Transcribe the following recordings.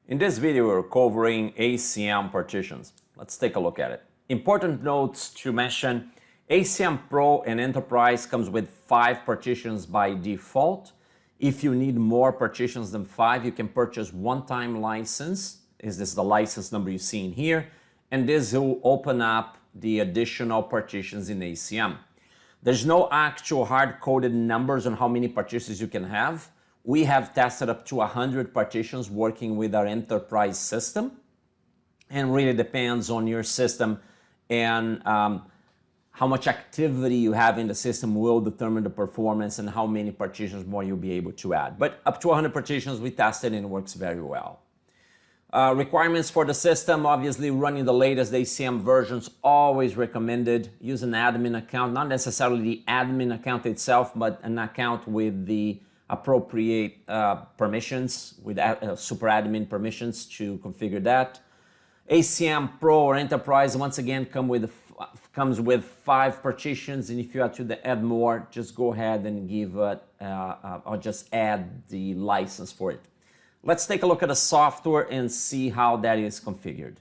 In this video, we're covering ACM partitions. Let's take a look at it. Important notes to mention: ACM Pro and Enterprise comes with 5 partitions by default. If you need more partitions than 5, you can purchase one-time license. This is the license number you see in here, and this will open up the additional partitions in ACM. There's no actual hard-coded numbers on how many partitions you can have. We have tested up to 100 partitions working with our enterprise system, and really depends on your system and how much activity you have in the system will determine the performance and how many partitions more you'll be able to add. But up to 100 partitions we tested and it works very well. Requirements for the system: obviously running the latest ACM versions, always recommended. Use an admin account, not necessarily the admin account itself, but an account with the appropriate permissions, with super admin permissions to configure that. ACM Pro or Enterprise, once again, comes with 5 partitions, and if you have to add more, just go ahead and give or just add the license for it. Let's take a look at the software and see how that is configured.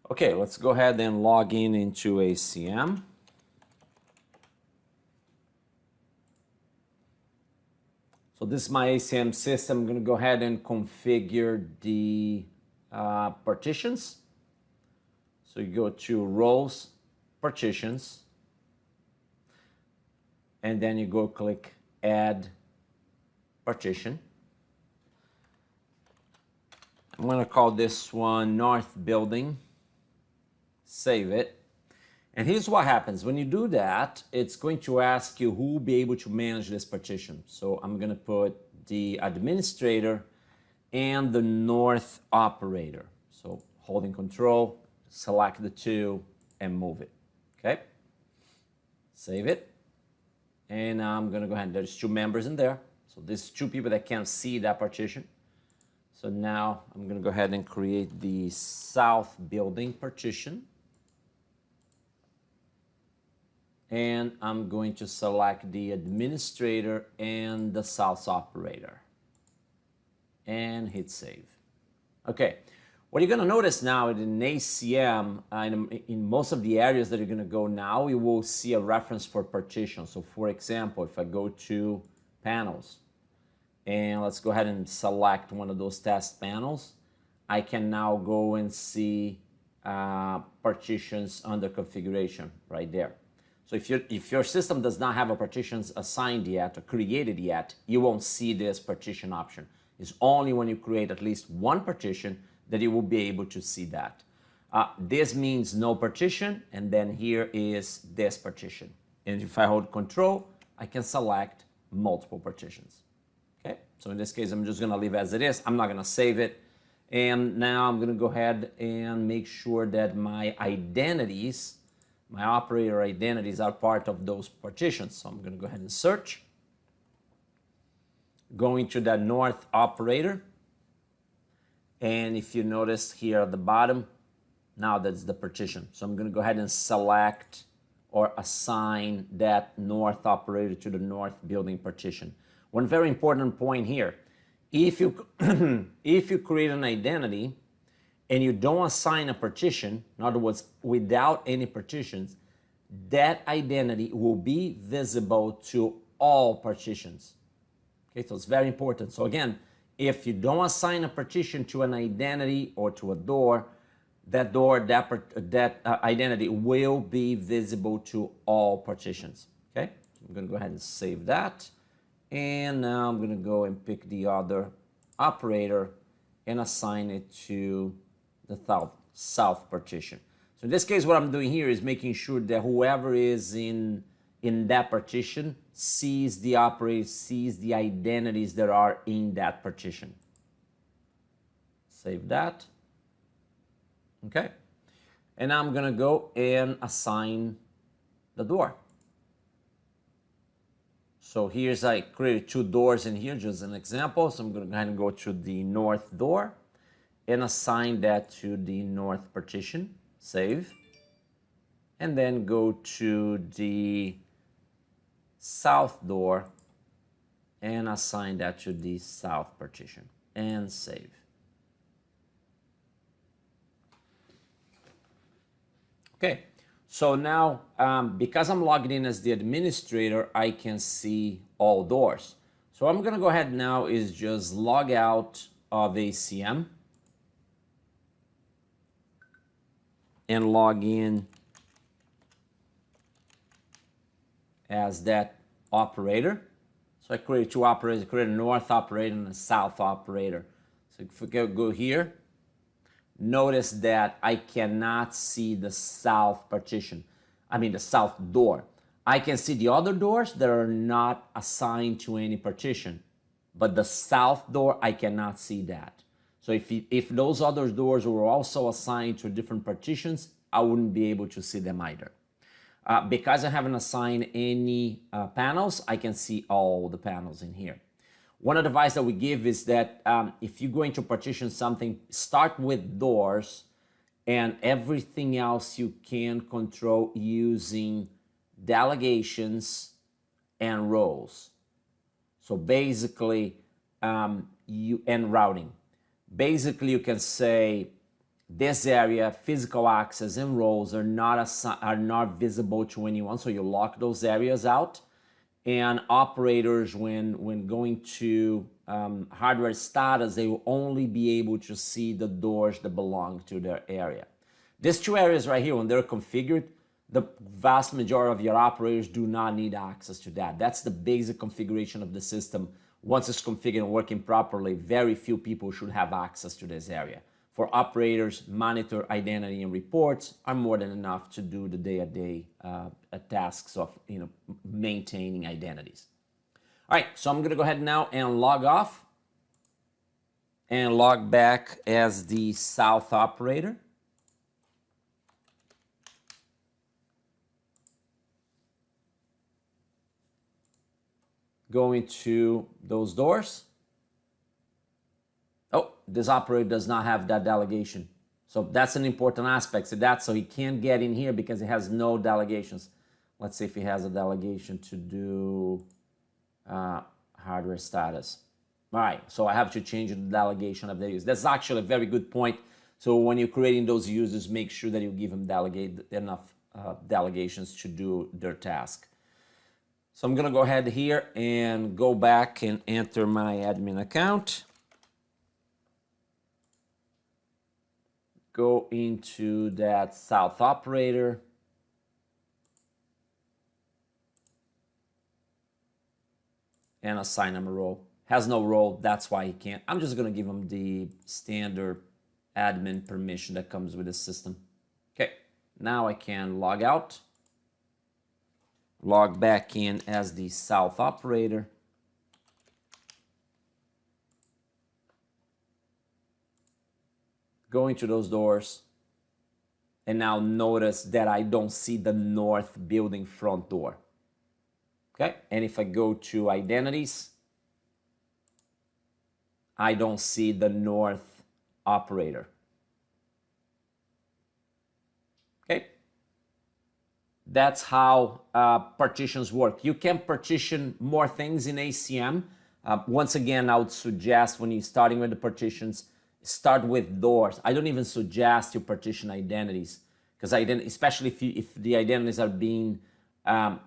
Okay, let's go ahead and log in into ACM. So this is my ACM system. I'm going to go ahead and configure the partitions. So you go to Roles, Partitions, and then you go click Add Partition. I'm going to call this one North Building. Save it. And here's what happens. When you do that, it's going to ask you who will be able to manage this partition. So I'm going to put the administrator and the north operator. So holding Control, select the 2 and move it. Okay? Save it. And I'm going to go ahead. There's 2 members in there. So there's 2 people that can't see that partition. So now I'm going to go ahead and create the south building partition. And I'm going to select the administrator and the south operator. And hit save. Okay, what you're going to notice now in ACM, in most of the areas that you're going to go now, you will see a reference for partition. So for example, if I go to panels, and let's go ahead and select one of those test panels, I can now go and see partitions under configuration right there. So if your system does not have a partitions assigned yet or created yet, you won't see this partition option. It's only when you create at least one partition that you will be able to see that. This means no partition, and then here is this partition. And if I hold Control, I can select multiple partitions. Okay, so in this case, I'm just going to leave as it is. I'm not going to save it. And now I'm going to go ahead and make sure that my identities, my operator identities, are part of those partitions. So I'm going to go ahead and search. Going to that north operator. And if you notice here at the bottom, now that's the partition. So I'm going to go ahead and select or assign that north operator to the north building partition. One very important point here: if you if you create an identity and you don't assign a partition, in other words, without any partitions, that identity will be visible to all partitions. Okay, so it's very important. So again, if you don't assign a partition to an identity or to a door, that identity will be visible to all partitions. Okay, I'm going to go ahead and save that. And now I'm going to go and pick the other operator and assign it to the south partition. So in this case, what I'm doing here is making sure that whoever is in that partition sees the operator, sees the identities that are in that partition. Save that. Okay. And I'm going to go and assign the door. So here's, I created 2 doors in here, just an example. So I'm going to go ahead and go to the north door and assign that to the north partition. Save. And then go to the south door and assign that to the south partition and save. Okay, so now because I'm logged in as the administrator, I can see all doors. So what I'm gonna go ahead now is just log out of ACM and log in as that operator. So I created two operators, I created a north operator and a south operator. So if we go here, notice that I cannot see the south partition. I mean the south door. I can see the other doors that are not assigned to any partition, but the south door, I cannot see that. So if those other doors were also assigned to different partitions, I wouldn't be able to see them either. Because I haven't assigned any panels, I can see all the panels in here. One advice that we give is that if you're going to partition something, start with doors and everything else you can control using delegations and roles. So basically, and routing. Basically, you can say this area, physical access and roles are not visible to anyone, so you lock those areas out. And operators, when going to hardware status, they will only be able to see the doors that belong to their area. These two areas right here, when they're configured, the vast majority of your operators do not need access to that. That's the basic configuration of the system. Once it's configured and working properly, very few people should have access to this area. For operators, monitor identity and reports are more than enough to do the day-to-day tasks of maintaining identities. All right, so I'm gonna go ahead now and log off and log back as the south operator. Go into those doors. Oh, this operator does not have that delegation. So that's an important aspect to that. So he can't get in here because he has no delegations. Let's see if he has a delegation to do hardware status. All right, so I have to change the delegation of the users. That's actually a very good point. So when you're creating those users, make sure that you give them enough delegations to do their task. So I'm gonna go ahead here and go back and enter my admin account. Go into that south operator. And assign him a role. Has no role, that's why he can't. I'm just gonna give him the standard admin permission that comes with the system. Okay, now I can log out. Log back in as the south operator. Go into those doors. And now notice that I don't see the north building front door. Okay, and if I go to identities, I don't see the north operator. Okay, that's how partitions work. You can partition more things in ACM. Once again, I would suggest when you're starting with the partitions, start with doors. I don't even suggest you partition identities, because especially if the identities are being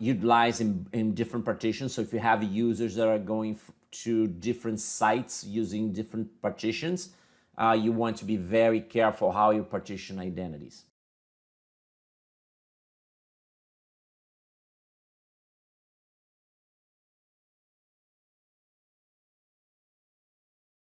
utilized in different partitions. So if you have users that are going to different sites using different partitions, you want to be very careful how you partition identities.